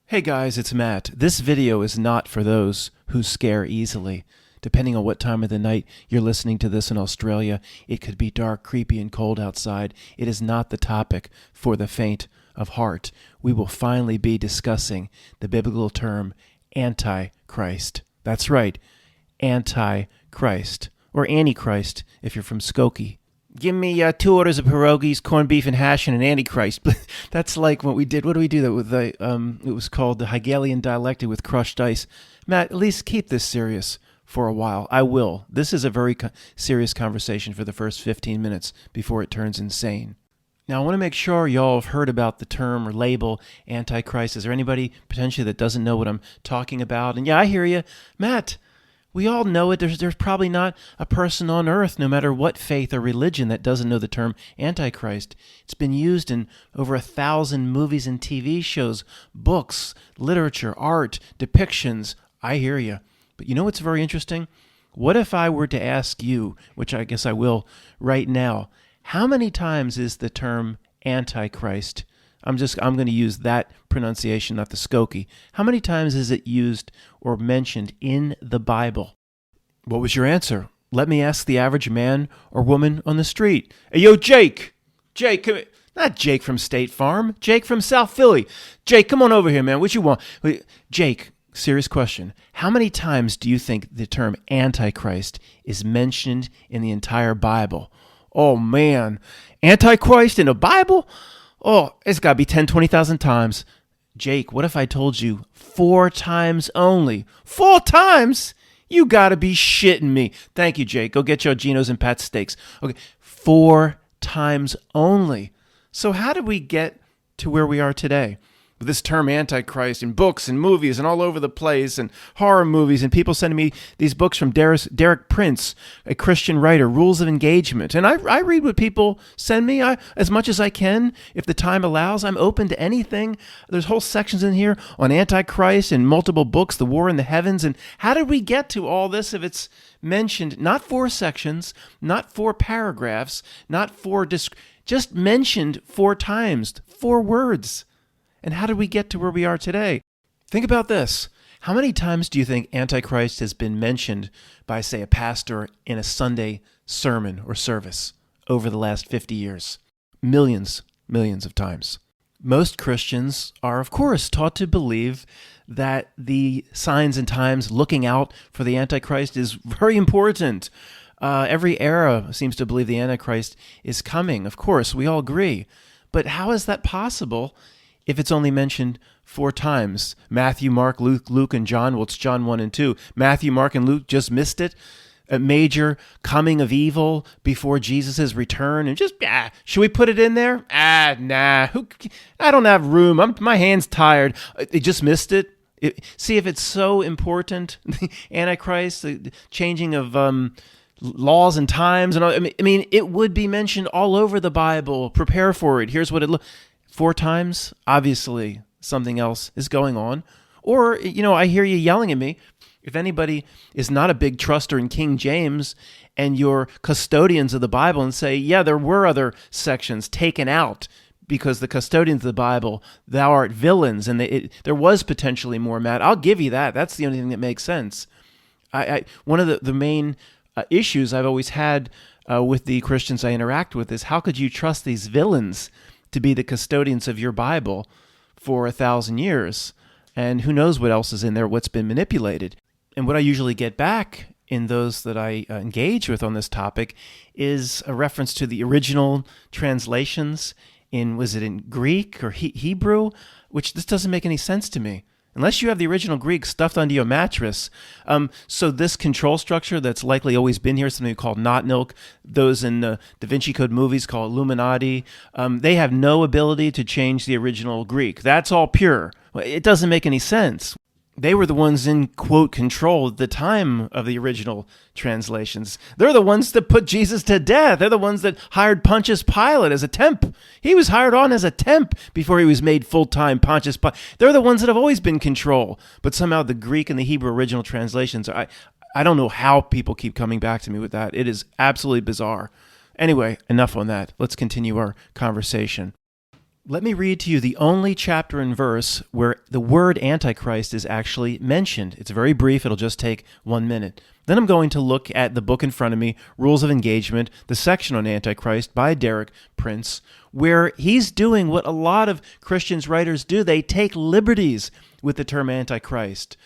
Hey guys, it's Matt. This video is not for those who scare easily. Depending on what time of the night you're listening to this in Australia, it could be dark, creepy, and cold outside. It is not the topic for the faint of heart. We will finally be discussing the biblical term Antichrist. That's right, Antichrist, or Antichrist if you're from Skokie. Give me 2 orders of pierogies, corned beef, and hash, and an Antichrist. That's like what we did. What do we do that with? It was called the Hegelian dialectic with crushed ice. Matt, at least keep this serious for a while. I will. This is a very serious conversation for the first 15 minutes before it turns insane. Now, I want to make sure y'all have heard about the term or label Antichrist. Is there anybody potentially that doesn't know what I'm talking about? And yeah, I hear you. Matt, we all know it. There's probably not a person on earth, no matter what faith or religion, that doesn't know the term Antichrist. It's been used in over 1,000 movies and TV shows, books, literature, art, depictions. I hear you. But you know what's very interesting? What if I were to ask you, which I guess I will right now, how many times is the term Antichrist? I'm going to use that pronunciation, not the Skokie. How many times is it used or mentioned in the Bible? What was your answer? Let me ask the average man or woman on the street. Hey, yo, Jake! Jake, come here. Not Jake from State Farm. Jake from South Philly. Jake, come on over here, man. What you want? Jake, serious question. How many times do you think the term Antichrist is mentioned in the entire Bible? Oh, man. Antichrist in the Bible? Oh, it's got to be 10, 20,000 times. Jake, what if I told you 4 times only? 4 times? You got to be shitting me. Thank you, Jake. Go get your Geno's and Pat's steaks. Okay, 4 times only. So how did we get to where we are today? With this term Antichrist in books and movies and all over the place and horror movies and people sending me these books from Derek Prince, a Christian writer, Rules of Engagement. And I read what people send me as much as I can. If the time allows, I'm open to anything. There's whole sections in here on Antichrist and multiple books, The War in the Heavens. And how did we get to all this if it's mentioned, not 4 sections, not 4 paragraphs, not 4, just mentioned 4 times, 4 words. And how did we get to where we are today? Think about this. How many times do you think Antichrist has been mentioned by, say, a pastor in a Sunday sermon or service over the last 50 years? Millions of times. Most Christians are, of course, taught to believe that the signs and times looking out for the Antichrist is very important. Every era seems to believe the Antichrist is coming. Of course, we all agree. But how is that possible if it's only mentioned 4 times? Matthew, Mark, Luke, and John. Well, it's John 1 and 2. Matthew, Mark, and Luke just missed it. A major coming of evil before Jesus' return. And just, should we put it in there? Nah. I don't have room. My hand's tired. They just missed it. See, if it's so important, the Antichrist, the changing of laws and times. And all, I mean, it would be mentioned all over the Bible. Prepare for it. Here's what it looks 4 times, obviously something else is going on. Or, I hear you yelling at me. If anybody is not a big truster in King James and you're custodians of the Bible and say, yeah, there were other sections taken out because the custodians of the Bible, thou art villains, and there was potentially more, Matt, I'll give you that. That's the only thing that makes sense. One of the main issues I've always had with the Christians I interact with is, how could you trust these villains to be the custodians of your Bible for 1,000 years? And who knows what else is in there, what's been manipulated. And what I usually get back in those that I engage with on this topic is a reference to the original translations was it in Greek or Hebrew? Which this doesn't make any sense to me. Unless you have the original Greek stuffed under your mattress. So this control structure that's likely always been here, something called Notnilc, those in Da Vinci Code movies called Illuminati, they have no ability to change the original Greek. That's all pure. It doesn't make any sense. They were the ones in, quote, control at the time of the original translations. They're the ones that put Jesus to death. They're the ones that hired Pontius Pilate as a temp. He was hired on as a temp before he was made full-time Pontius Pilate. They're the ones that have always been in control. But somehow the Greek and the Hebrew original translations, I don't know how people keep coming back to me with that. It is absolutely bizarre. Anyway, enough on that. Let's continue our conversation. Let me read to you the only chapter and verse where the word Antichrist is actually mentioned. It's very brief. It'll just take 1 minute. Then I'm going to look at the book in front of me, Rules of Engagement, the section on Antichrist by Derek Prince, where he's doing what a lot of Christians writers do. They take liberties with the term Antichrist.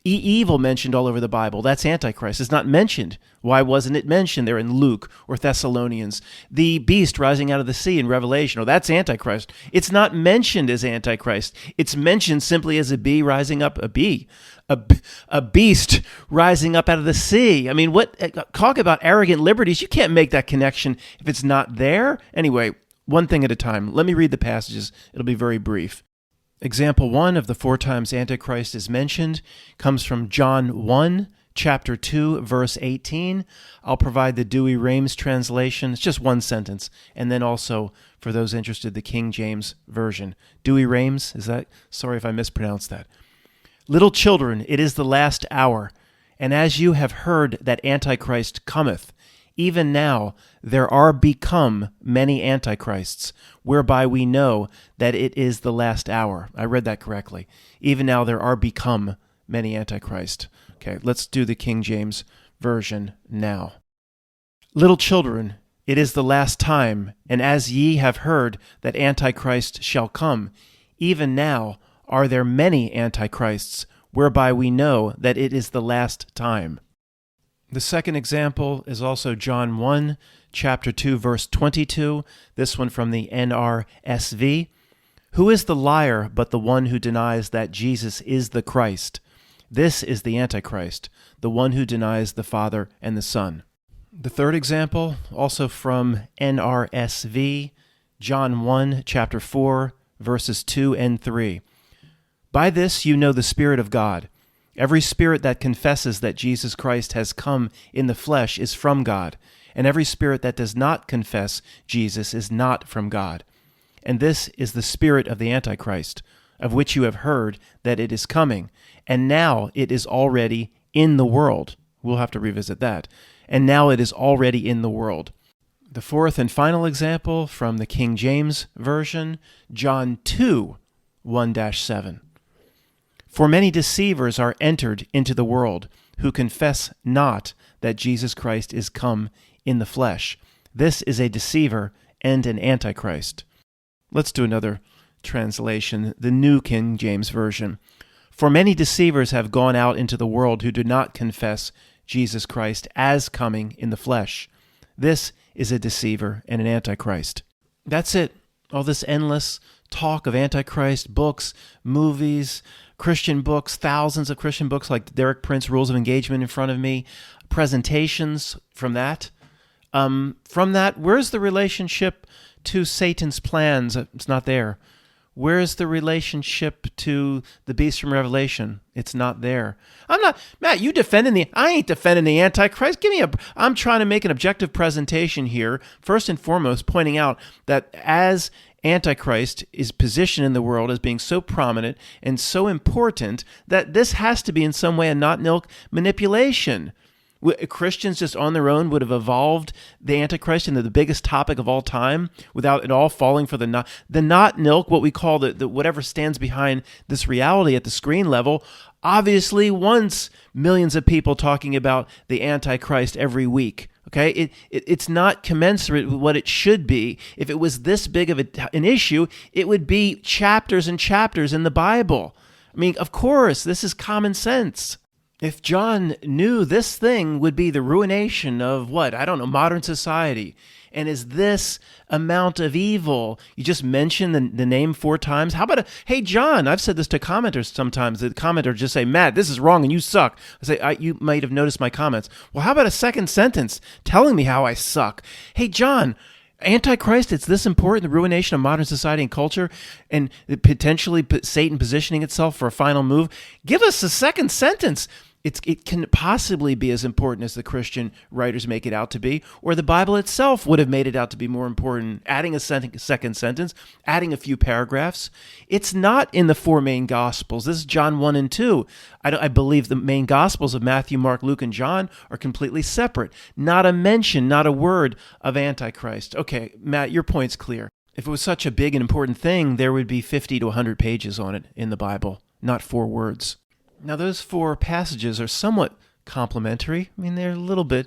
Evil mentioned all over the Bible. That's Antichrist. It's not mentioned. Why wasn't it mentioned there in Luke or Thessalonians? The beast rising out of the sea in Revelation. Oh, that's Antichrist. It's not mentioned as Antichrist. It's mentioned simply as a bee rising up, a beast rising up out of the sea. I mean, talk about arrogant liberties. You can't make that connection if it's not there. Anyway, one thing at a time. Let me read the passages. It'll be very brief. Example 1 of the 4 times Antichrist is mentioned comes from John 1, chapter 2, verse 18. I'll provide the Douay-Rheims translation. It's just one sentence. And then also, for those interested, the King James Version. Douay-Rheims, sorry if I mispronounced that. Little children, it is the last hour, and as you have heard that Antichrist cometh, even now there are become many antichrists, whereby we know that it is the last hour. I read that correctly. Even now there are become many antichrists. Okay, let's do the King James Version now. Little children, it is the last time, and as ye have heard that Antichrist shall come, even now are there many antichrists, whereby we know that it is the last time. The second example is also John 1, chapter 2, verse 22, this one from the NRSV. Who is the liar but the one who denies that Jesus is the Christ? This is the Antichrist, the one who denies the Father and the Son. The third example, also from NRSV, John 1, chapter 4, verses 2 and 3. By this you know the Spirit of God. Every spirit that confesses that Jesus Christ has come in the flesh is from God, and every spirit that does not confess Jesus is not from God. And this is the spirit of the Antichrist, of which you have heard that it is coming, and now it is already in the world. We'll have to revisit that. And now it is already in the world. The fourth and final example from the King James Version, John 2, 1-7. For many deceivers are entered into the world, who confess not that Jesus Christ is come in the flesh. This is a deceiver and an antichrist. Let's do another translation, the New King James Version. For many deceivers have gone out into the world who do not confess Jesus Christ as coming in the flesh. This is a deceiver and an antichrist. That's it. All this endless talk of antichrist, books, movies, Christian books, thousands of Christian books like Derek Prince, Rules of Engagement in front of me, presentations from that. Where's the relationship to Satan's plans? It's not there. Where's the relationship to the beast from Revelation? It's not there. Matt, you defending I ain't defending the Antichrist. I'm trying to make an objective presentation here, first and foremost, pointing out that as Antichrist is positioned in the world as being so prominent and so important that this has to be in some way a Notnilc manipulation. Christians just on their own would have evolved the Antichrist into the biggest topic of all time without it all falling for the Notnilc, what we call the whatever stands behind this reality at the screen level, obviously wants millions of people talking about the Antichrist every week. Okay, it's not commensurate with what it should be. If it was this big of an issue, it would be chapters and chapters in the Bible. I mean, of course, this is common sense. If John knew this thing would be the ruination of modern society, and is this amount of evil, you just mentioned the name 4 times. How about hey, John, I've said this to commenters sometimes. The commenter just say, Matt, this is wrong and you suck. I say, you might have noticed my comments. Well, how about a second sentence telling me how I suck? Hey, John, Antichrist, it's this important, the ruination of modern society and culture, and potentially Satan positioning itself for a final move. Give us a second sentence. It can possibly be as important as the Christian writers make it out to be, or the Bible itself would have made it out to be more important, adding a second sentence, adding a few paragraphs. It's not in the 4 main Gospels. This is John 1 and 2. I believe the main Gospels of Matthew, Mark, Luke, and John are completely separate. Not a mention, not a word of Antichrist. Okay, Matt, your point's clear. If it was such a big and important thing, there would be 50 to 100 pages on it in the Bible, not 4 words. Now, those 4 passages are somewhat complementary. I mean, they're a little bit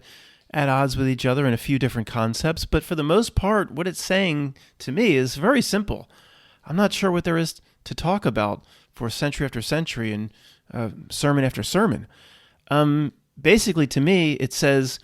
at odds with each other in a few different concepts, but for the most part, what it's saying to me is very simple. I'm not sure what there is to talk about for century after century and sermon after sermon. Basically, to me, it says,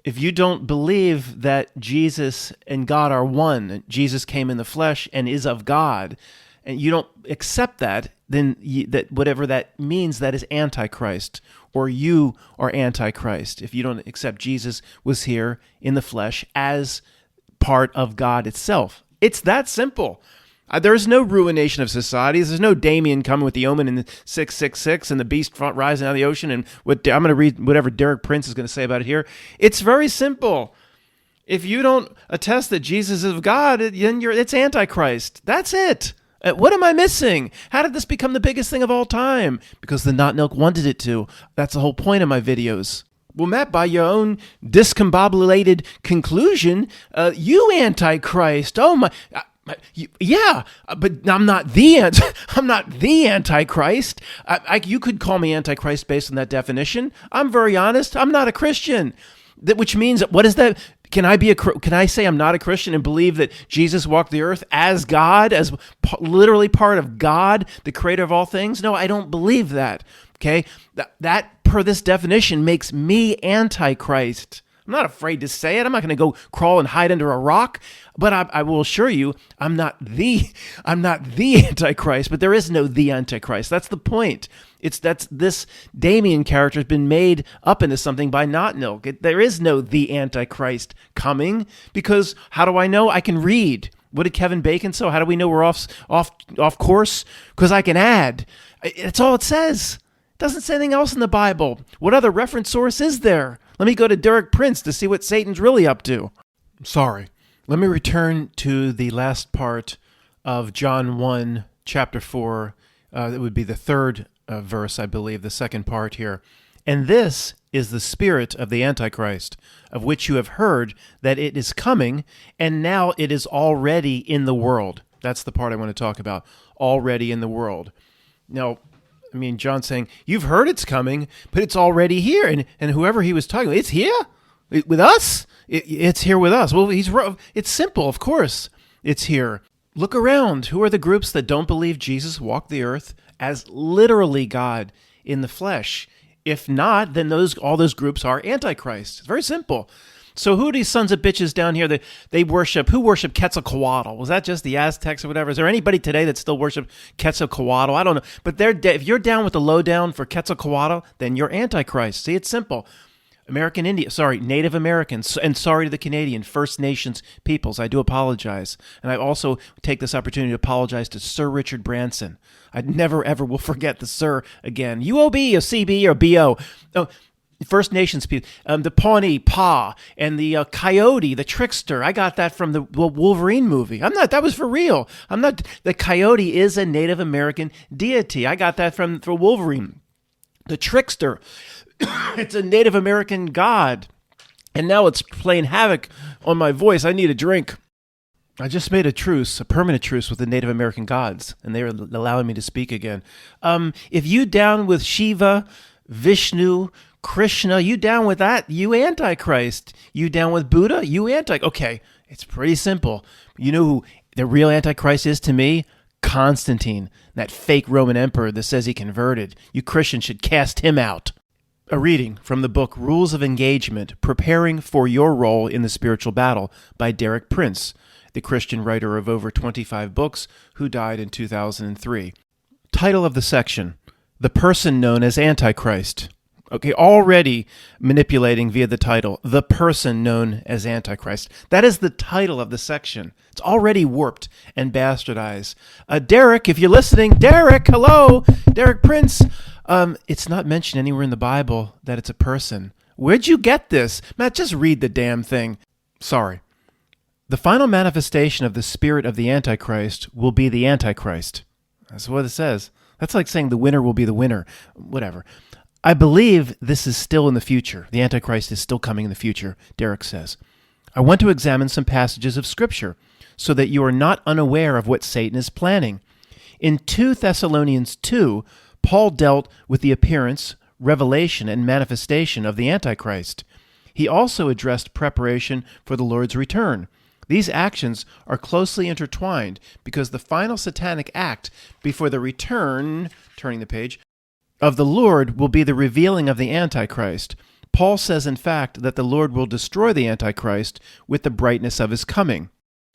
if you don't believe that Jesus and God are one, Jesus came in the flesh and is of God, and you don't accept that, then that whatever that means, that is Antichrist, or you are Antichrist. If you don't accept Jesus was here in the flesh as part of God itself. It's that simple. There's no ruination of societies. There's no Damien coming with the omen in the 666 and the beast rising out of the ocean. And I'm going to read whatever Derek Prince is going to say about it here. It's very simple. If you don't attest that Jesus is of God, then it's Antichrist. That's it. What am I missing? How did this become the biggest thing of all time? Because the Notnilc wanted it to. That's the whole point of my videos. Well, Matt, by your own discombobulated conclusion, you Antichrist. Oh my... Yeah, but I'm not the Antichrist. You could call me Antichrist based on that definition. I'm very honest. I'm not a Christian. Which means, what is that? Can I say I'm not a Christian and believe that Jesus walked the earth as God, as literally part of God, the creator of all things? No, I don't believe that. Okay, that per this definition makes me Antichrist. I'm not afraid to say it. I'm not going to go crawl and hide under a rock, but I will assure you, I'm not the Antichrist, but there is no the Antichrist. That's the point. This Damien character has been made up into something by Notnilc. There is no the Antichrist coming, because how do I know? I can read. What did Kevin Bacon say? How do we know we're off course? Because I can add. That's all it says. It doesn't say anything else in the Bible. What other reference source is there? Let me go to Derek Prince to see what Satan's really up to. Sorry. Let me return to the last part of John 1, chapter 4. That would be the 3rd verse, I believe, the second part here. And this is the spirit of the Antichrist, of which you have heard that it is coming, and now it is already in the world. That's the part I want to talk about. Already in the world. Now, I mean, John's saying, you've heard it's coming, but it's already here. And whoever he was talking about, it's here? With us? It's here with us. Well, it's simple, of course. It's here. Look around. Who are the groups that don't believe Jesus walked the earth as literally God in the flesh? If not, then all those groups are Antichrist. It's very simple. So who are these sons of bitches down here that they worship? Who worship Quetzalcoatl? Was that just the Aztecs or whatever? Is there anybody today that still worship Quetzalcoatl? I don't know. But if you're down with the lowdown for Quetzalcoatl, then you're Antichrist. See, it's simple. Native Americans, and sorry to the Canadian First Nations peoples. I do apologize. And I also take this opportunity to apologize to Sir Richard Branson. I never, ever will forget the Sir again. UOB, or CB, or BO. Oh, First Nations people, the Pawnee, Pa, and the Coyote, the Trickster. I got that from the Wolverine movie. That was for real. The Coyote is a Native American deity. I got that from Wolverine. The Trickster, it's a Native American god. And now it's playing havoc on my voice. I need a drink. I just made a permanent truce with the Native American gods, and they are allowing me to speak again. If you down with Shiva, Vishnu, Krishna, you down with that? You Antichrist. You down with Buddha? You Okay, it's pretty simple. You know who the real Antichrist is to me? Constantine, that fake Roman emperor that says he converted. You Christians should cast him out. A reading from the book Rules of Engagement, Preparing for Your Role in the Spiritual Battle by Derek Prince, the Christian writer of over 25 books who died in 2003. Title of the section, The Person Known as Antichrist. Okay, already manipulating via the title, The Person Known as Antichrist. That is the title of the section. It's already warped and bastardized. Derek, if you're listening, Derek, hello, Derek Prince. It's not mentioned anywhere in the Bible that it's a person. Where'd you get this? Matt, just read the damn thing. Sorry. The final manifestation of the spirit of the Antichrist will be the Antichrist. That's what it says. That's like saying the winner will be the winner. Whatever. I believe this is still in the future. The Antichrist is still coming in the future, Derek says. I want to examine some passages of Scripture so that you are not unaware of what Satan is planning. In 2 Thessalonians 2, Paul dealt with the appearance, revelation, and manifestation of the Antichrist. He also addressed preparation for the Lord's return. These actions are closely intertwined because the final satanic act before the return, turning the page, of the Lord will be the revealing of the Antichrist. Paul says, in fact, that the Lord will destroy the Antichrist with the brightness of his coming.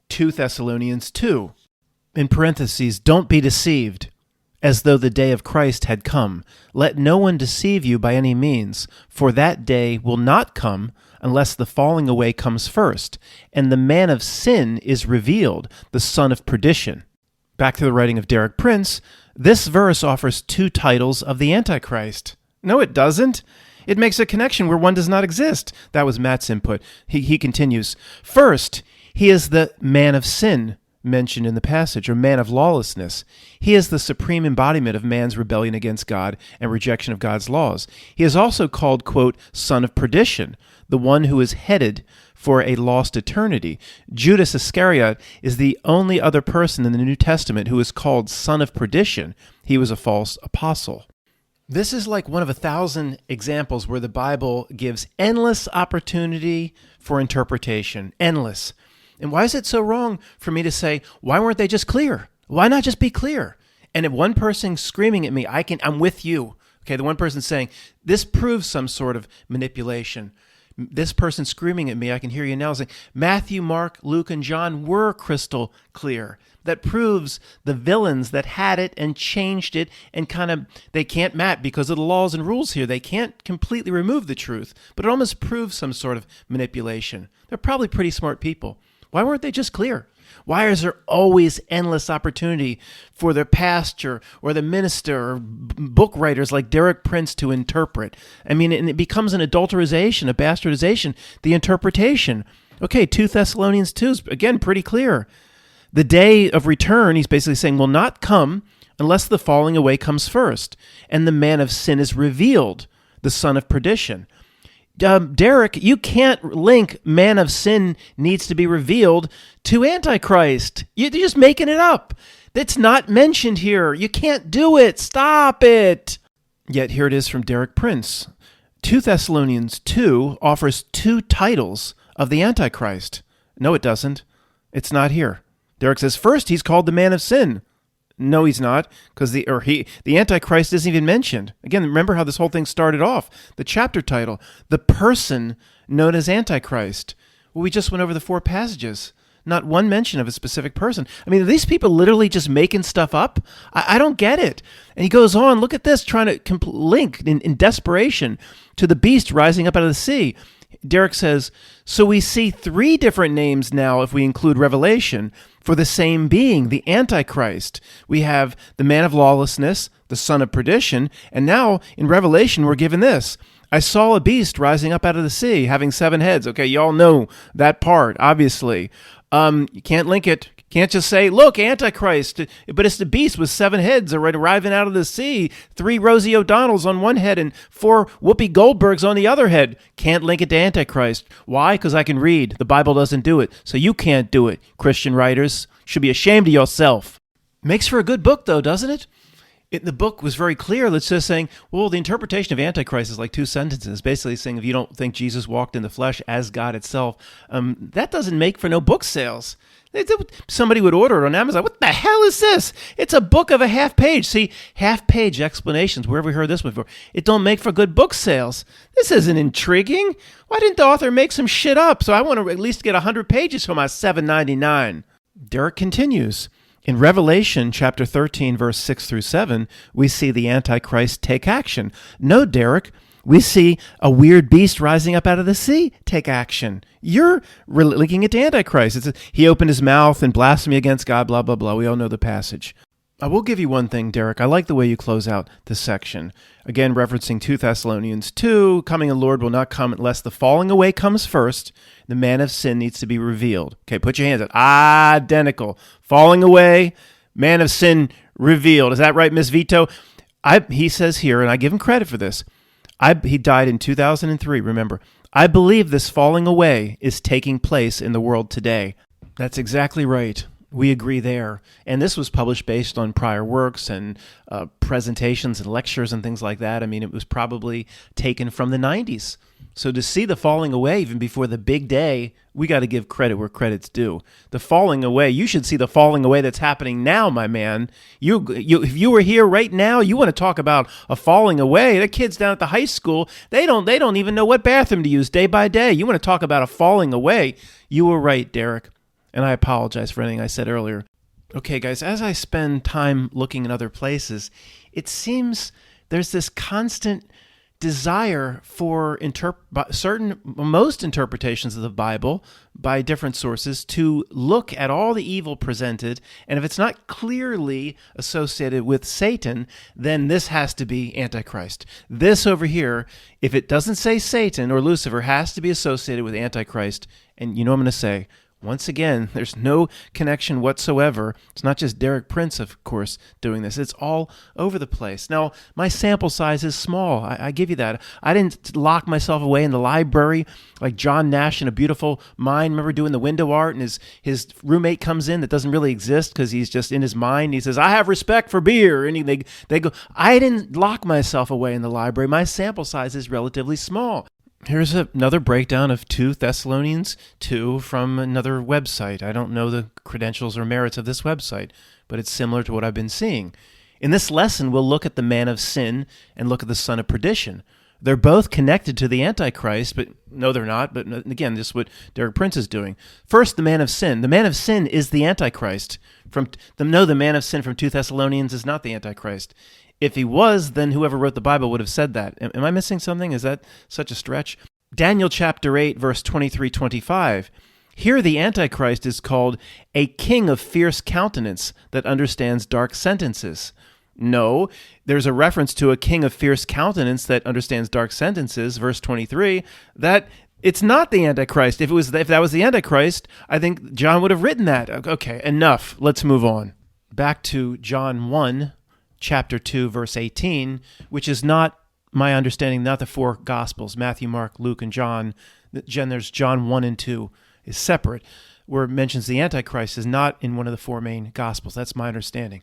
2 Thessalonians 2. In parentheses, don't be deceived, as though the day of Christ had come. Let no one deceive you by any means, for that day will not come unless the falling away comes first, and the man of sin is revealed, the son of perdition. Back to the writing of Derek Prince, this verse offers two titles of the Antichrist. No, it doesn't. It makes a connection where one does not exist. That was Matt's input. He continues. First, he is the man of sin mentioned in the passage, or man of lawlessness. He is the supreme embodiment of man's rebellion against God and rejection of God's laws. He is also called, quote, son of perdition, the one who is headed for a lost eternity. Judas Iscariot is the only other person in the New Testament who is called son of perdition. He was a false apostle. This is like one of 1,000 examples where the Bible gives endless opportunity for interpretation. Endless. And why is it so wrong for me to say, why weren't they just clear? Why not just be clear? And if one person screaming at me, I'm with you. Okay, the one person saying, this proves some sort of manipulation. This person screaming at me, I can hear you now saying, Matthew, Mark, Luke, and John were crystal clear. That proves the villains that had it and changed it and they can't map because of the laws and rules here. They can't completely remove the truth, but it almost proves some sort of manipulation. They're probably pretty smart people. Why weren't they just clear? Why is there always endless opportunity for the pastor or the minister or book writers like Derek Prince to interpret? I mean, and it becomes an adulterization, a bastardization, the interpretation. Okay, 2 Thessalonians 2 is, again, pretty clear. The day of return, he's basically saying, will not come unless the falling away comes first, and the man of sin is revealed, the son of perdition. Derek, you can't link man of sin needs to be revealed to Antichrist. You're just making it up. It's not mentioned here. You can't do it. Stop it. Yet here it is from Derek Prince. 2 Thessalonians 2 offers two titles of the Antichrist. No, it doesn't. It's not here. Derek says, first, he's called the man of sin. No, he's not, because the Antichrist isn't even mentioned. Again, remember how this whole thing started off. The chapter title, the person known as Antichrist. Well, we just went over the 4 passages. Not one mention of a specific person. I mean, are these people literally just making stuff up? I don't get it. And he goes on, look at this, trying to link in desperation to the beast rising up out of the sea. Derek says, so we see 3 different names now if we include Revelation for the same being, the Antichrist. We have the man of lawlessness, the son of perdition, and now in Revelation we're given this. I saw a beast rising up out of the sea, having 7 heads. Okay, you all know that part, obviously. You can't link it. Can't just say, look, Antichrist, but it's the beast with 7 heads arriving out of the sea, 3 Rosie O'Donnells on one head and 4 Whoopi Goldbergs on the other head. Can't link it to Antichrist. Why? Because I can read. The Bible doesn't do it, so you can't do it. Christian writers should be ashamed of yourself. Makes for a good book, though, doesn't it? The book was very clear. It's just saying, well, the interpretation of Antichrist is like 2 sentences, basically saying if you don't think Jesus walked in the flesh as God itself, that doesn't make for no book sales. Somebody would order it on Amazon. What the hell is this? It's a book of a half page. See, half-page explanations. Where have we heard this before? It don't make for good book sales. This isn't intriguing. Why didn't the author make some shit up? So I want to at least get 100 pages for my $7.99. Derek continues. In Revelation chapter 13, verse 6 through 7, we see the Antichrist take action. No, Derek, we see a weird beast rising up out of the sea take action. You're linking it to Antichrist. He opened his mouth and blasphemy against God, blah, blah, blah. We all know the passage. I will give you one thing, Derek. I like the way you close out this section. Again, referencing 2 Thessalonians 2, coming the Lord will not come unless the falling away comes first. The man of sin needs to be revealed. Okay, put your hands up. Identical. Falling away, man of sin revealed. Is that right, Miss Vito? He says here, and I give him credit for this, he died in 2003, remember. I believe this falling away is taking place in the world today. That's exactly right. We agree there. And this was published based on prior works and presentations and lectures and things like that. I mean, it was probably taken from the 90s. So to see the falling away even before the big day, we got to give credit where credit's due. The falling away, you should see the falling away that's happening now, my man. If you were here right now, you want to talk about a falling away. The kids down at the high school, they don't even know what bathroom to use day by day. You want to talk about a falling away. You were right, Derek. And I apologize for anything I said earlier. Okay, guys, as I spend time looking in other places, it seems there's this constant desire for most interpretations of the Bible by different sources to look at all the evil presented, and if it's not clearly associated with Satan, then this has to be Antichrist. This over here, if it doesn't say Satan or Lucifer, has to be associated with Antichrist. And you know what I'm going to say? Once again, there's no connection whatsoever. It's not just Derek Prince, of course, doing this. It's all over the place. Now, my sample size is small. I give you that. I didn't lock myself away in the library like John Nash in A Beautiful Mind. Remember doing the window art, and his roommate comes in that doesn't really exist because he's just in his mind. He says, I have respect for beer. And they go, I didn't lock myself away in the library. My sample size is relatively small. Here's another breakdown of 2 Thessalonians 2 from another website. I don't know the credentials or merits of this website, but it's similar to what I've been seeing. In this lesson, we'll look at the man of sin and look at the son of perdition. They're both connected to the Antichrist, but no, they're not. But again, this is what Derek Prince is doing. First, the man of sin. The man of sin is the Antichrist. The man of sin from 2 Thessalonians is not the Antichrist. If he was, then whoever wrote the Bible would have said that. Am I missing something? Is that such a stretch? Daniel chapter 8, verse 23-25. Here the Antichrist is called a king of fierce countenance that understands dark sentences. No, there's a reference to a king of fierce countenance that understands dark sentences, verse 23, that it's not the Antichrist. If that was the Antichrist, I think John would have written that. Okay, enough. Let's move on. Back to John 1. Chapter 2, verse 18, which is not, my understanding, not the 4 Gospels, Matthew, Mark, Luke, and John. There's John 1 and 2 is separate, where it mentions the Antichrist is not in one of the 4 main Gospels. That's my understanding.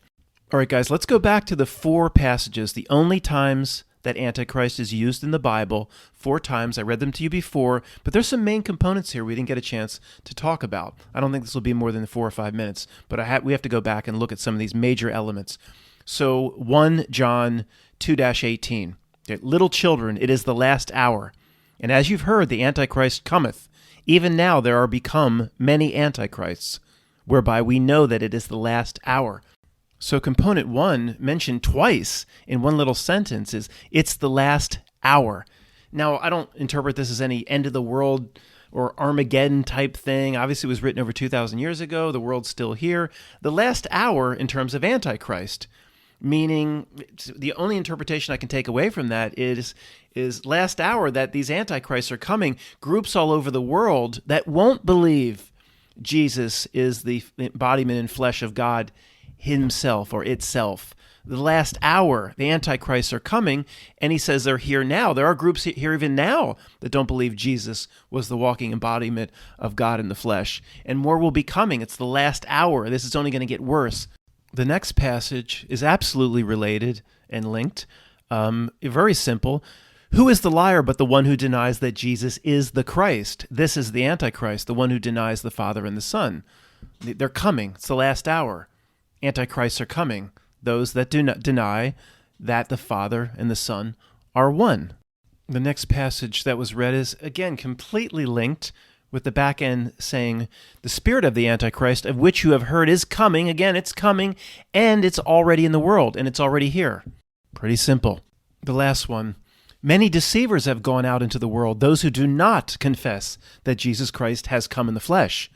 All right, guys, let's go back to the 4 passages, the only times that Antichrist is used in the Bible, 4 times. I read them to you before, but there's some main components here we didn't get a chance to talk about. I don't think this will be more than 4 or 5 minutes, but we have to go back and look at some of these major elements. So 1 John 2-18, little children, it is the last hour. And as you've heard, the Antichrist cometh. Even now there are become many Antichrists, whereby we know that it is the last hour. So component 1, mentioned twice in one little sentence, is it's the last hour. Now, I don't interpret this as any end of the world or Armageddon type thing. Obviously, it was written over 2,000 years ago. The world's still here. The last hour in terms of Antichrist, meaning the only interpretation I can take away from that is last hour, that these antichrists are coming, groups all over the world that won't believe Jesus is the embodiment in flesh of God himself or itself. The last hour, the antichrists are coming, and he says they're here now. There are groups here even now that don't believe Jesus was the walking embodiment of God in the flesh. And more will be coming. It's the last hour. This is only going to get worse. The next passage is absolutely related and linked. Very simple. Who is the liar but the one who denies that Jesus is the Christ? This is the Antichrist, the one who denies the Father and the Son. They're coming. It's the last hour. Antichrists are coming. Those that do not deny that the Father and the Son are one. The next passage that was read is, again, completely linked, with the back end saying, the spirit of the Antichrist, of which you have heard is coming. Again, it's coming, and it's already in the world, and it's already here. Pretty simple. The last one. Many deceivers have gone out into the world, those who do not confess that Jesus Christ has come in the flesh.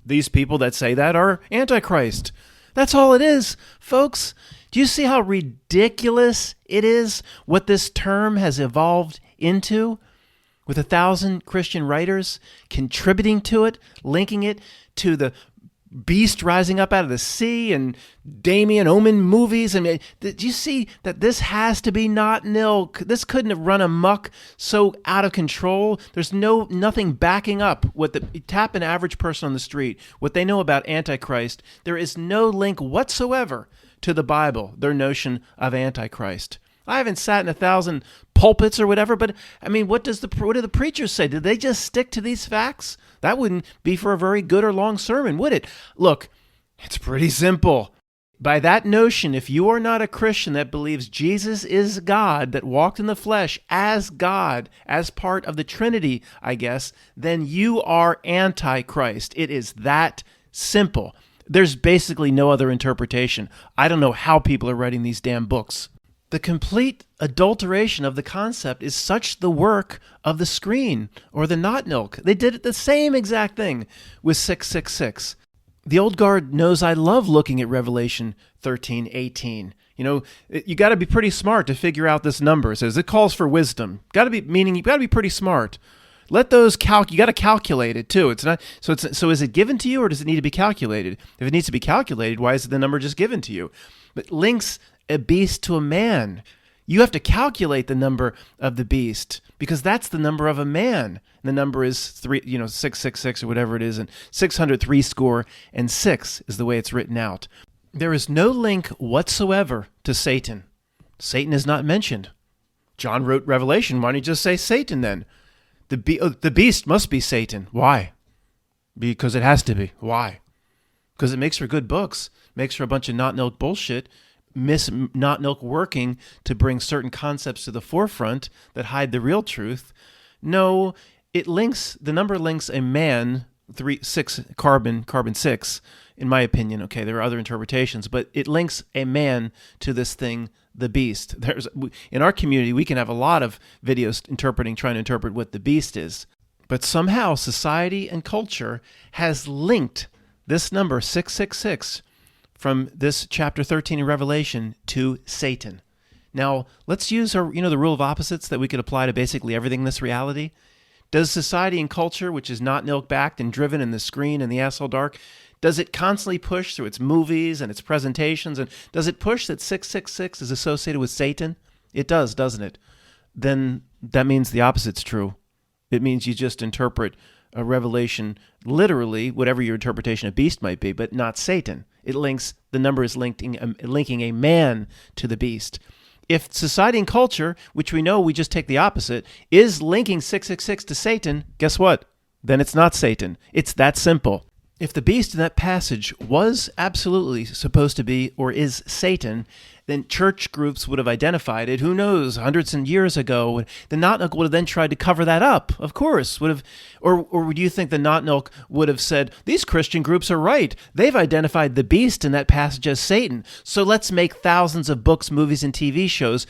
These people that say that are Antichrist. That's all it is, folks. Do you see how ridiculous it is what this term has evolved into? With 1,000 Christian writers contributing to it, linking it to the beast rising up out of the sea and Damien Omen movies. I mean, do you see that this has to be Notnilc? This couldn't have run amok so out of control. There's nothing backing up what tap an average person on the street, what they know about Antichrist. There is no link whatsoever to the Bible, their notion of Antichrist. I haven't sat in 1,000 pulpits or whatever, but I mean, what do the preachers say? Did they just stick to these facts? That wouldn't be for a very good or long sermon, would it? Look, it's pretty simple. By that notion, if you are not a Christian that believes Jesus is God, that walked in the flesh as God, as part of the Trinity, I guess, then you are Antichrist. It is that simple. There's basically no other interpretation. I don't know how people are writing these damn books. The complete adulteration of the concept is such the work of the screen or the Notnilc. They did the same exact thing with 666. The old guard knows I love looking at Revelation 13:18. You know, you got to be pretty smart to figure out this number. It says it calls for wisdom. Meaning you got to be pretty smart. Let those you got to calculate it too. It's not so is it given to you or does it need to be calculated? If it needs to be calculated, why is the number just given to you? But links a beast to a man. You have to calculate the number of the beast because that's the number of a man. And the number is 666 or whatever it is, and 603 score and 6 is the way it's written out. There is no link whatsoever to Satan. Satan is not mentioned. John wrote Revelation. Why don't you just say Satan then? The beast must be Satan. Why? Because it has to be. Why? Because it makes for good books. Makes for a bunch of Notnilc bullshit. Miss Notnilc working to bring certain concepts to the forefront that hide the real truth. No, the number links a man, 6 carbon 6, in my opinion. Okay, there are other interpretations, but it links a man to this thing, the beast. In our community, we can have a lot of videos trying to interpret what the beast is. But somehow society and culture has linked this number 666 from this chapter 13 in Revelation to Satan. Now, let's use the rule of opposites that we could apply to basically everything in this reality. Does society and culture, which is Notnilc backed and driven in the screen and the asshole dark, does it constantly push through its movies and its presentations? And does it push that 666 is associated with Satan? It does, doesn't it? Then that means the opposite's true. It means you just interpret a revelation literally, whatever your interpretation of beast might be, but not Satan. The number is linking a man to the beast. If society and culture, which we know we just take the opposite, is linking 666 to Satan, guess what? Then it's not Satan. It's that simple. If the beast in that passage was absolutely supposed to be or is Satan, then church groups would have identified it. Who knows? Hundreds of years ago, the Notnilc would have then tried to cover that up. Of course, or do you think the Notnilc would have said these Christian groups are right? They've identified the beast in that passage as Satan. So let's make thousands of books, movies, and TV shows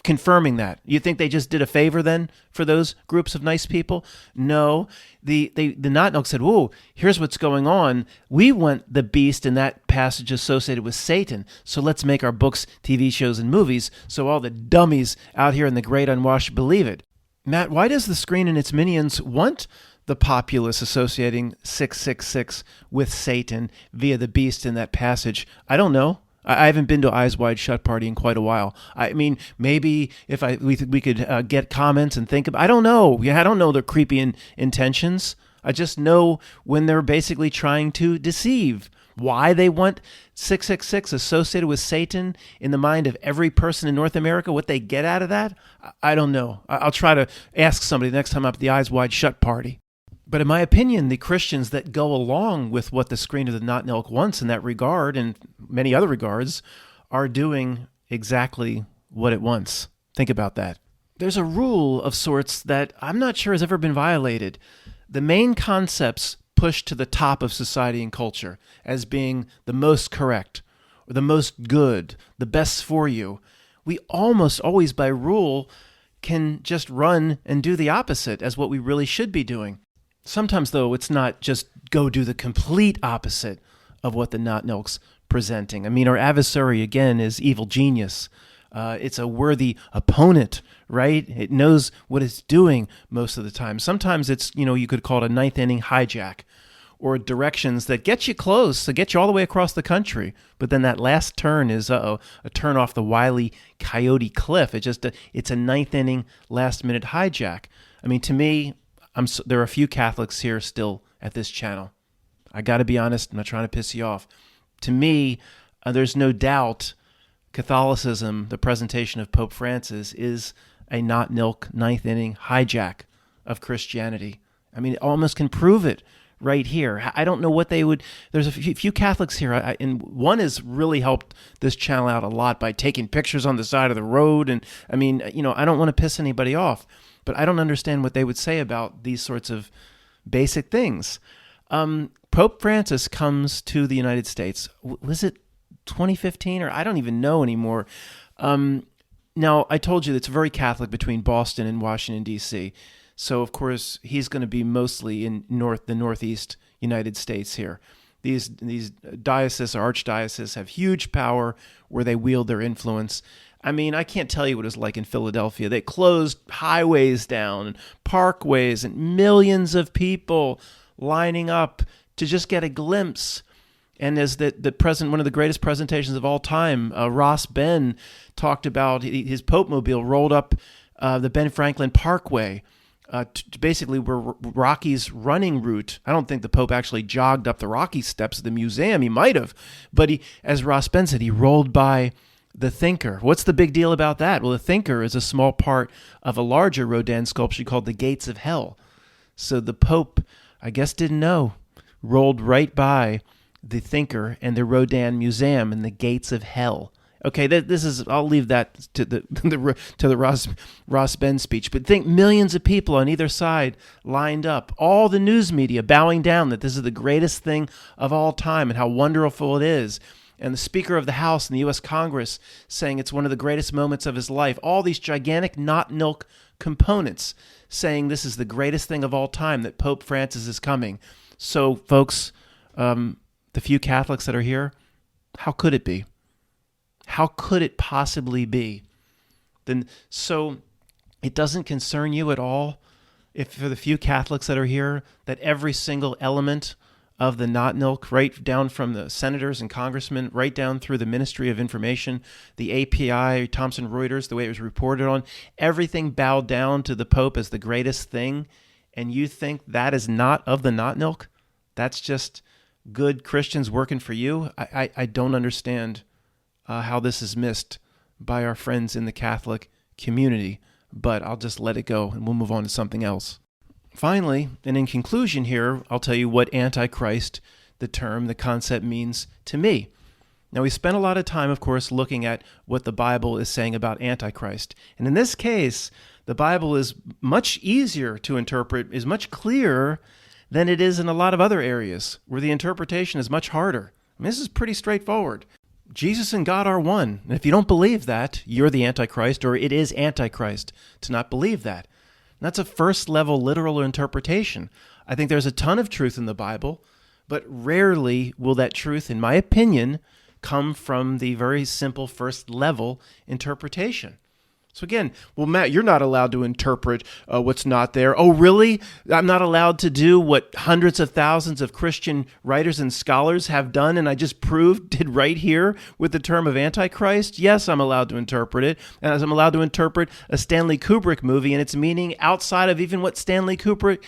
confirming that. You think they just did a favor then for those groups of nice people? No. The Notnilc said, "Whoa, here's what's going on. We want the beast in that passage associated with Satan. So let's make our books, TV shows, and movies so all the dummies out here in the great unwashed believe it." Matt, why does the screen and its minions want the populace associating 666 with Satan via the beast in that passage? I don't know. I haven't been to Eyes Wide Shut party in quite a while. I mean, maybe if we could get comments and think of. I don't know. Yeah, I don't know their creepy intentions. I just know when they're basically trying to deceive. Why they want 666 associated with Satan in the mind of every person in North America, what they get out of that, I don't know. I'll try to ask somebody next time I'm at the Eyes Wide Shut party. But in my opinion, the Christians that go along with what the screen of the Notnilc wants in that regard and many other regards are doing exactly what it wants. Think about that. There's a rule of sorts that I'm not sure has ever been violated. The main concepts pushed to the top of society and culture as being the most correct, or the most good, the best for you. We almost always, by rule, can just run and do the opposite as what we really should be doing. Sometimes, though, it's not just go do the complete opposite of what the Notnilc's presenting. I mean, our adversary, again, is evil genius. It's a worthy opponent, right? It knows what it's doing most of the time. Sometimes it's, you could call it a ninth inning hijack, or directions that get you close, that get you all the way across the country. But then that last turn is, a turn off the Wile E. Coyote cliff. It's a ninth inning, last minute hijack. I mean, to me, there are a few Catholics here still at this channel. I got to be honest, I'm not trying to piss you off. To me, there's no doubt Catholicism, the presentation of Pope Francis, is a Notnilc ninth inning hijack of Christianity. I mean, it almost can prove it right here. I don't know what they would. There's a few Catholics here, and one has really helped this channel out a lot by taking pictures on the side of the road. And I mean, I don't want to piss anybody off, but I don't understand what they would say about these sorts of basic things. Pope Francis comes to the United States. Was it 2015 or I don't even know anymore. Now, I told you that it's very Catholic between Boston and Washington, D.C., so, of course, he's going to be mostly in the Northeast United States here. These dioceses or archdioceses have huge power where they wield their influence. I mean, I can't tell you what it was like in Philadelphia. They closed highways down, parkways, and millions of people lining up to just get a glimpse. And as one of the greatest presentations of all time, Ross Ben talked about his Pope Mobile rolled up the Ben Franklin Parkway, basically where Rocky's running route. I don't think the Pope actually jogged up the Rocky steps of the museum. He might have, but as Ross Ben said, he rolled by the Thinker. What's the big deal about that? Well, the Thinker is a small part of a larger Rodin sculpture called the Gates of Hell. So the Pope, I guess, didn't know, rolled right by the Thinker and the Rodin Museum and the Gates of Hell. Okay, I'll leave that to the Ross Ben speech. But think millions of people on either side lined up, all the news media bowing down that this is the greatest thing of all time and how wonderful it is. And the Speaker of the House in the U.S. Congress saying it's one of the greatest moments of his life. All these gigantic Notnilc components saying this is the greatest thing of all time, that Pope Francis is coming. So, folks, the few Catholics that are here, how could it be? How could it possibly be? So it doesn't concern you at all, if for the few Catholics that are here, that every single element of the Notnilc, right down from the senators and congressmen, right down through the Ministry of Information, the API, Thomson Reuters, the way it was reported on, everything bowed down to the Pope as the greatest thing, and you think that is not of the Notnilc? That's just good Christians working for you? I don't understand how this is missed by our friends in the Catholic community, but I'll just let it go and we'll move on to something else. Finally, and in conclusion here, I'll tell you what Antichrist, the concept means to me. Now, we spent a lot of time, of course, looking at what the Bible is saying about Antichrist. And in this case, the Bible is much easier to interpret, is much clearer than it is in a lot of other areas where the interpretation is much harder. I mean, this is pretty straightforward. Jesus and God are one. And if you don't believe that, you're the Antichrist, or it is Antichrist to not believe that. And that's a first-level literal interpretation. I think there's a ton of truth in the Bible, but rarely will that truth, in my opinion, come from the very simple first-level interpretation. So again, well, Matt, you're not allowed to interpret what's not there. Oh, really? I'm not allowed to do what hundreds of thousands of Christian writers and scholars have done, and I just did right here with the term of Antichrist? Yes, I'm allowed to interpret it, and as I'm allowed to interpret a Stanley Kubrick movie and its meaning outside of even what Stanley Kubrick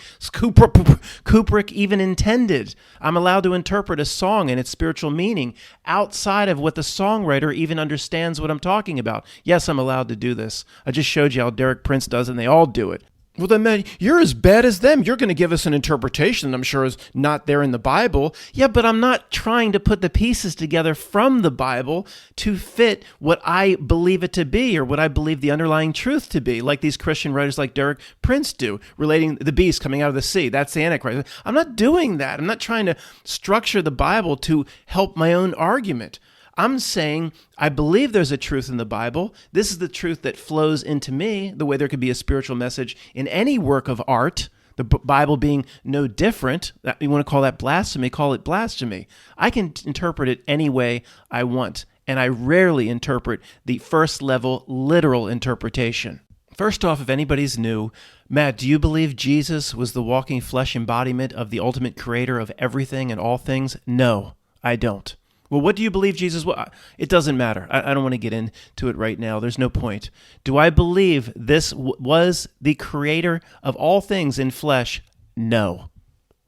even intended. I'm allowed to interpret a song and its spiritual meaning outside of what the songwriter even understands what I'm talking about. Yes, I'm allowed to do this. I just showed you how Derek Prince does, and they all do it. Well, then, man, you're as bad as them. You're going to give us an interpretation that I'm sure is not there in the Bible. Yeah, but I'm not trying to put the pieces together from the Bible to fit what I believe it to be or what I believe the underlying truth to be, like these Christian writers like Derek Prince do, relating the beast coming out of the sea. That's the Antichrist. I'm not doing that. I'm not trying to structure the Bible to help my own argument. I'm saying I believe there's a truth in the Bible. This is the truth that flows into me, the way there could be a spiritual message in any work of art, the Bible being no different. You want to call that blasphemy, call it blasphemy. I can interpret it any way I want, and I rarely interpret the first level literal interpretation. First off, if anybody's new, Matt, do you believe Jesus was the walking flesh embodiment of the ultimate creator of everything and all things? No, I don't. Well, what do you believe Jesus was? It doesn't matter. I don't want to get into it right now. There's no point. Do I believe this was the creator of all things in flesh? No.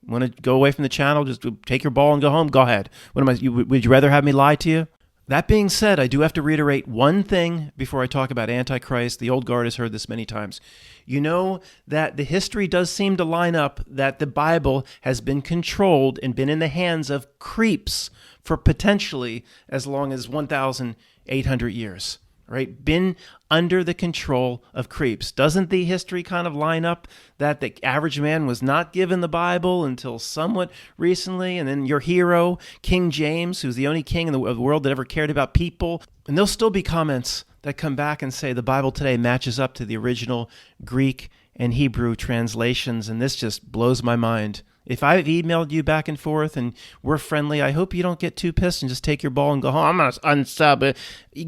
Want to go away from the channel? Just take your ball and go home? Go ahead. Would you rather have me lie to you? That being said, I do have to reiterate one thing before I talk about Antichrist. The old guard has heard this many times. You know that the history does seem to line up that the Bible has been controlled and been in the hands of creeps for potentially as long as 1,800 years, right? Been under the control of creeps. Doesn't the history kind of line up that the average man was not given the Bible until somewhat recently? And then your hero, King James, who's the only king in the world that ever cared about people. And there'll still be comments that come back and say the Bible today matches up to the original Greek and Hebrew translations. And this just blows my mind. If I've emailed you back and forth and we're friendly, I hope you don't get too pissed and just take your ball and go home. I'm going to unsub it.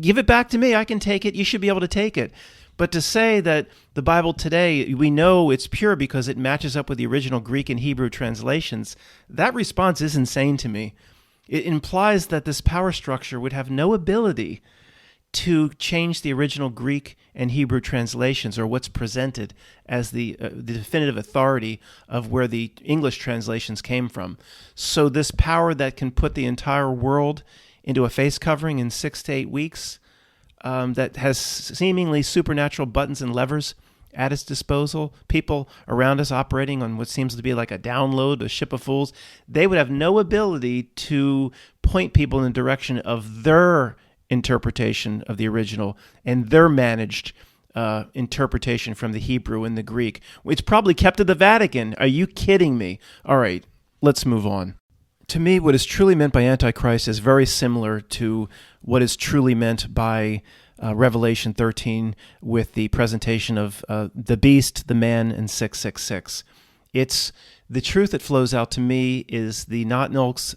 Give it back to me. I can take it. You should be able to take it. But to say that the Bible today, we know it's pure because it matches up with the original Greek and Hebrew translations, that response is insane to me. It implies that this power structure would have no ability to change the original Greek and Hebrew translations or what's presented as the definitive authority of where the English translations came from. So this power that can put the entire world into a face covering in 6 to 8 weeks, that has seemingly supernatural buttons and levers at its disposal, people around us operating on what seems to be like a download, a ship of fools, they would have no ability to point people in the direction of their interpretation of the original and their managed interpretation from the Hebrew and the Greek. It's probably kept at the Vatican. Are you kidding me? All right, let's move on. To me, what is truly meant by Antichrist is very similar to what is truly meant by Revelation 13 with the presentation of the beast, the man, and 666. It's the truth that flows out to me is the Notnilc's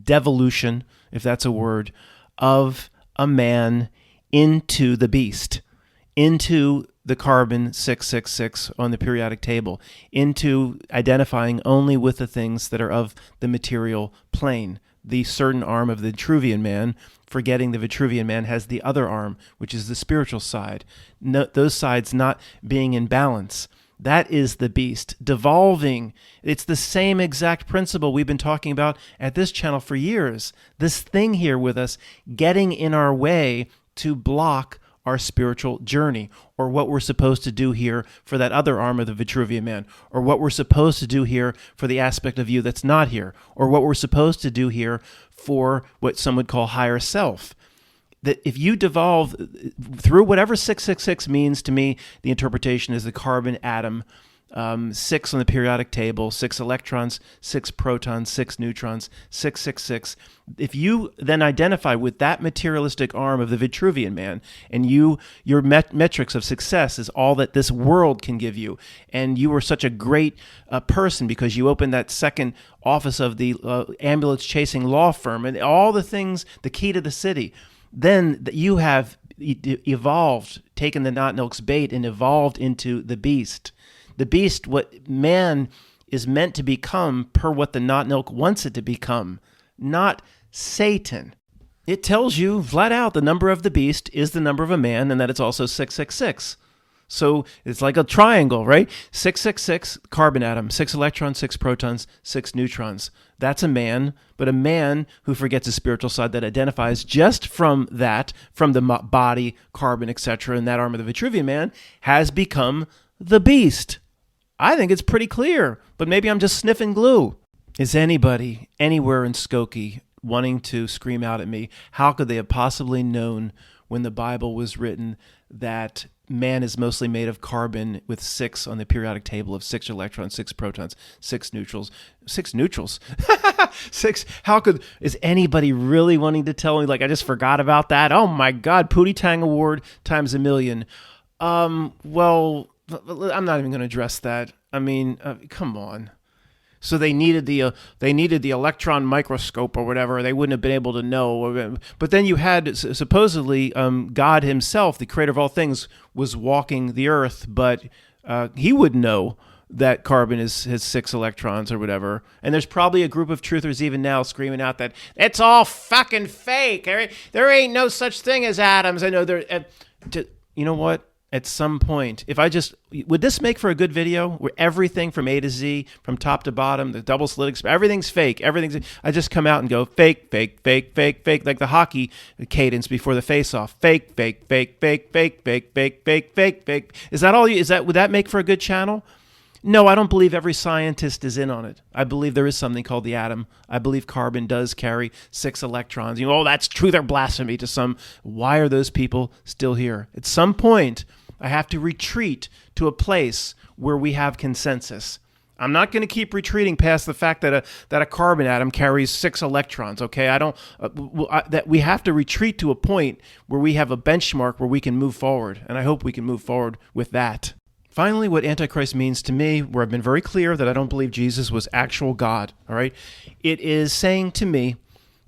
devolution, if that's a word, of a man into the beast, into the carbon 666 on the periodic table, into identifying only with the things that are of the material plane. The certain arm of the Vitruvian man, forgetting the Vitruvian man has the other arm, which is the spiritual side. No, those sides not being in balance. That is the beast, devolving. It's the same exact principle we've been talking about at this channel for years. This thing here with us getting in our way to block our spiritual journey, or what we're supposed to do here for that other arm of the Vitruvian man, or what we're supposed to do here for the aspect of you that's not here, or what we're supposed to do here for what some would call higher self. That if you devolve through whatever 666 means to me, the interpretation is the carbon atom, 6 on the periodic table, 6 electrons, 6 protons, 6 neutrons, 666. If you then identify with that materialistic arm of the Vitruvian man, and your metrics of success is all that this world can give you, and you were such a great person because you opened that second office of the ambulance chasing law firm, and all the things, the key to the city, then you have evolved, taken the Notnilc's bait and evolved into the beast. The beast, what man is meant to become per what the Notnilc wants it to become, not Satan. It tells you flat out the number of the beast is the number of a man and that it's also 666. So it's like a triangle, right? 666, carbon atom, 6 electrons, 6 protons, 6 neutrons. That's a man, but a man who forgets his spiritual side that identifies just from that, from the body, carbon, etc., and that arm of the Vitruvian man, has become the beast. I think it's pretty clear, but maybe I'm just sniffing glue. Is anybody anywhere in Skokie wanting to scream out at me, how could they have possibly known when the Bible was written that man is mostly made of carbon with 6 on the periodic table of 6 electrons, 6 protons, 6 neutrals. 6 neutrals? 6. Is anybody really wanting to tell me, like, I just forgot about that? Oh my God, Pootie Tang Award times a million. Well, I'm not even going to address that. I mean, come on. So they needed the electron microscope or whatever. They wouldn't have been able to know. But then you had supposedly God himself, the creator of all things, was walking the earth, but he would know that carbon has 6 electrons or whatever. And there's probably a group of truthers even now screaming out that it's all fucking fake. There ain't no such thing as atoms. I know there. You know what? At some point, would this make for a good video where everything from A to Z, from top to bottom, the double slit, everything's fake. I just come out and go fake, fake, fake, fake, fake, like the hockey cadence before the face-off. Fake, fake, fake, fake, fake, fake, fake, fake, fake, fake. Is that all? Would that make for a good channel? No, I don't believe every scientist is in on it. I believe there is something called the atom. I believe carbon does carry 6 electrons. That's truth or blasphemy to some. Why are those people still here? At some point, I have to retreat to a place where we have consensus. I'm not going to keep retreating past the fact that a carbon atom carries 6 electrons. Okay, that we have to retreat to a point where we have a benchmark where we can move forward, and I hope we can move forward with that. Finally, what Antichrist means to me, where I've been very clear that I don't believe Jesus was actual God, all right? It is saying to me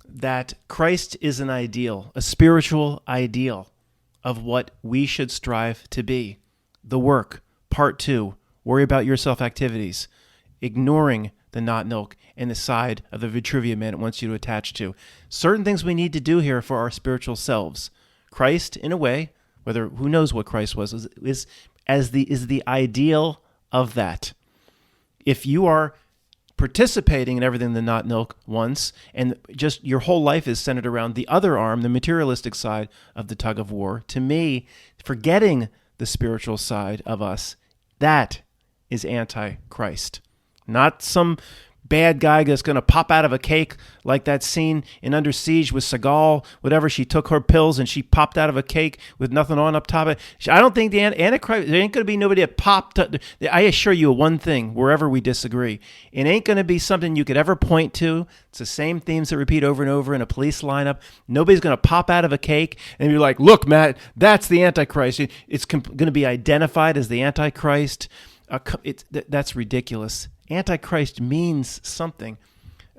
that Christ is an ideal, a spiritual ideal of what we should strive to be. The work, part 2, worry about yourself activities, ignoring the Notnilc and the side of the Vitruvian man it wants you to attach to. Certain things we need to do here for our spiritual selves. Christ, in a way, who knows what Christ was, is the ideal of that. If you are participating in everything the Notnilc wants, and just your whole life is centered around the other arm, the materialistic side of the tug of war, to me, forgetting the spiritual side of us, that is Antichrist. Not some bad guy that's going to pop out of a cake like that scene in Under Siege with Seagal, whatever. She took her pills and she popped out of a cake with nothing on up top of it. I don't think the Antichrist, there ain't going to be nobody that popped. I assure you one thing, wherever we disagree, it ain't going to be something you could ever point to. It's the same themes that repeat over and over in a police lineup. Nobody's going to pop out of a cake and you're like, look, Matt, that's the Antichrist. It's going to be identified as the Antichrist. That's ridiculous. Antichrist means something.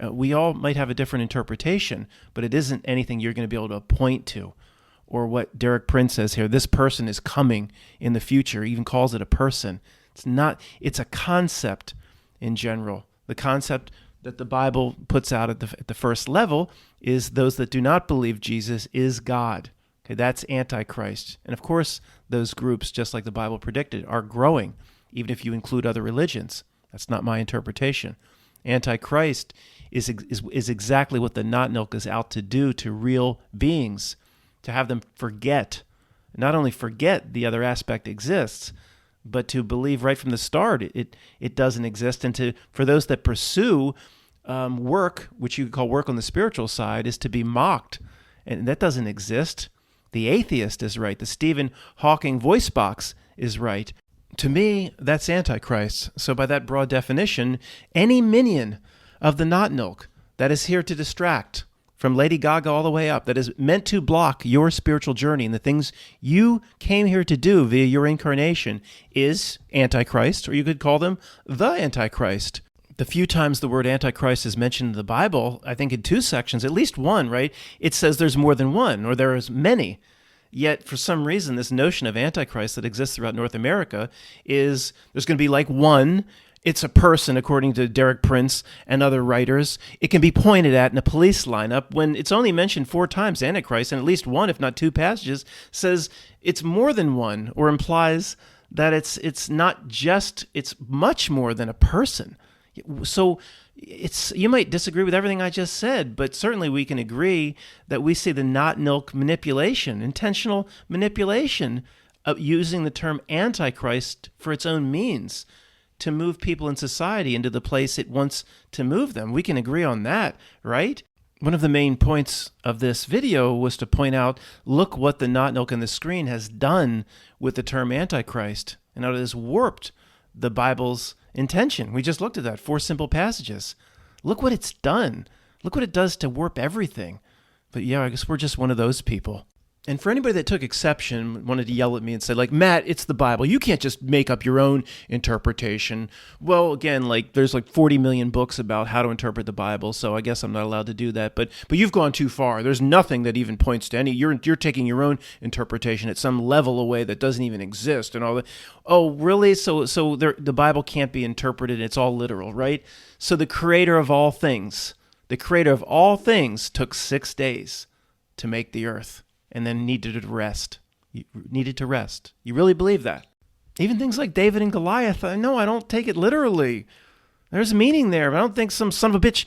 We all might have a different interpretation, but it isn't anything you're going to be able to point to. Or what Derek Prince says here, this person is coming in the future. He even calls it a person. It's a concept in general. The concept that the Bible puts out at the first level is those that do not believe Jesus is God. Okay, that's Antichrist. And of course, those groups, just like the Bible predicted, are growing, even if you include other religions. That's not my interpretation. Antichrist is exactly what the Notnilc is out to do to real beings, to have them forget, not only forget the other aspect exists, but to believe right from the start it doesn't exist. And for those that pursue work, which you could call work on the spiritual side, is to be mocked. And that doesn't exist. The atheist is right. The Stephen Hawking voice box is right. To me, that's Antichrist. So by that broad definition, any minion of the Notnilc that is here to distract, from Lady Gaga all the way up, that is meant to block your spiritual journey and the things you came here to do via your incarnation, is Antichrist, or you could call them the Antichrist. The few times the word Antichrist is mentioned in the Bible, I think in 2 sections, at least one, right? It says there's more than one, or there is many. Yet, for some reason, this notion of Antichrist that exists throughout North America is there's going to be like one. It's a person, according to Derek Prince and other writers. It can be pointed at in a police lineup when it's only mentioned 4 times, Antichrist, and at least 1, if not 2 passages, says it's more than one, or implies that it's not just, it's much more than a person. So you might disagree with everything I just said, but certainly we can agree that we see the Notnilc manipulation, intentional manipulation of using the term Antichrist for its own means to move people in society into the place it wants to move them. We can agree on that, right? One of the main points of this video was to point out, look what the Notnilc on the screen has done with the term Antichrist, and how it has warped the Bible's intention. We just looked at that, 4 simple passages. Look what it's done. Look what it does to warp everything. But yeah, I guess we're just one of those people. And for anybody that took exception, wanted to yell at me and say, like, Matt, it's the Bible. You can't just make up your own interpretation. Well, again, like, there's like 40 million books about how to interpret the Bible, so I guess I'm not allowed to do that. But you've gone too far. There's nothing that even points to any. You're taking your own interpretation at some level away that doesn't even exist and all that. Oh, really? So the Bible can't be interpreted. It's all literal, right? So the creator of all things took 6 days to make the earth. And then needed to rest. You needed to rest. You really believe that? Even things like David and Goliath, no, I don't take it literally. There's meaning there, but I don't think some son of a bitch,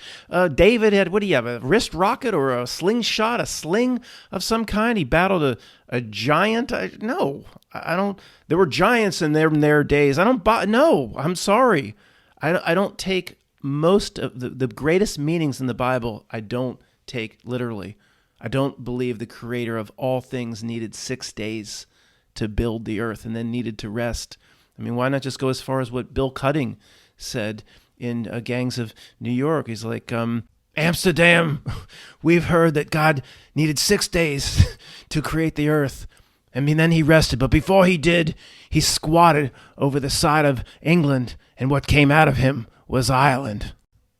David had, what do you have, a wrist rocket or a slingshot, a sling of some kind? He battled a giant? No, I don't. There were giants in their days. No, I'm sorry. I don't take most of the greatest meanings in the Bible, I don't take literally. I don't believe the creator of all things needed 6 days to build the earth and then needed to rest. I mean, why not just go as far as what Bill Cutting said in Gangs of New York? He's like, Amsterdam, we've heard that God needed 6 days to create the earth. I mean, then he rested. But before he did, he squatted over the side of England, and what came out of him was Ireland.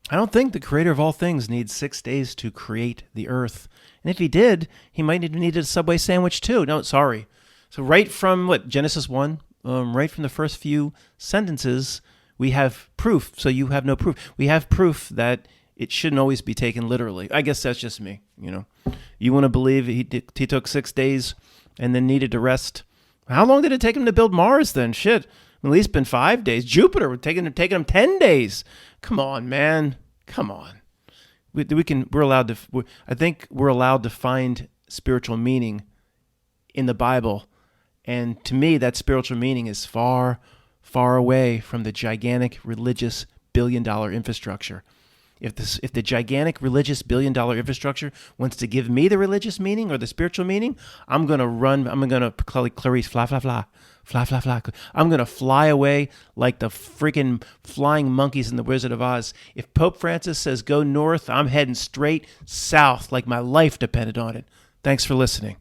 I don't think the creator of all things needs 6 days to create the earth. And if he did, he might have needed a Subway sandwich too. No, sorry. So right from Genesis 1, right from the first few sentences, we have proof. So you have no proof. We have proof that it shouldn't always be taken literally. I guess that's just me, You want to believe he took 6 days and then needed to rest. How long did it take him to build Mars then? Shit. At least been 5 days. Jupiter would taking him 10 days. Come on, man. Come on. I think we're allowed to find spiritual meaning in the Bible. And to me, that spiritual meaning is far, far away from the gigantic religious billion-dollar infrastructure. If the gigantic religious billion-dollar infrastructure wants to give me the religious meaning or the spiritual meaning, I'm going to run. I'm going to, Clarice, fly, fly, fly. Fly, fly, fly. I'm going to fly away like the freaking flying monkeys in The Wizard of Oz. If Pope Francis says go north, I'm heading straight south like my life depended on it. Thanks for listening.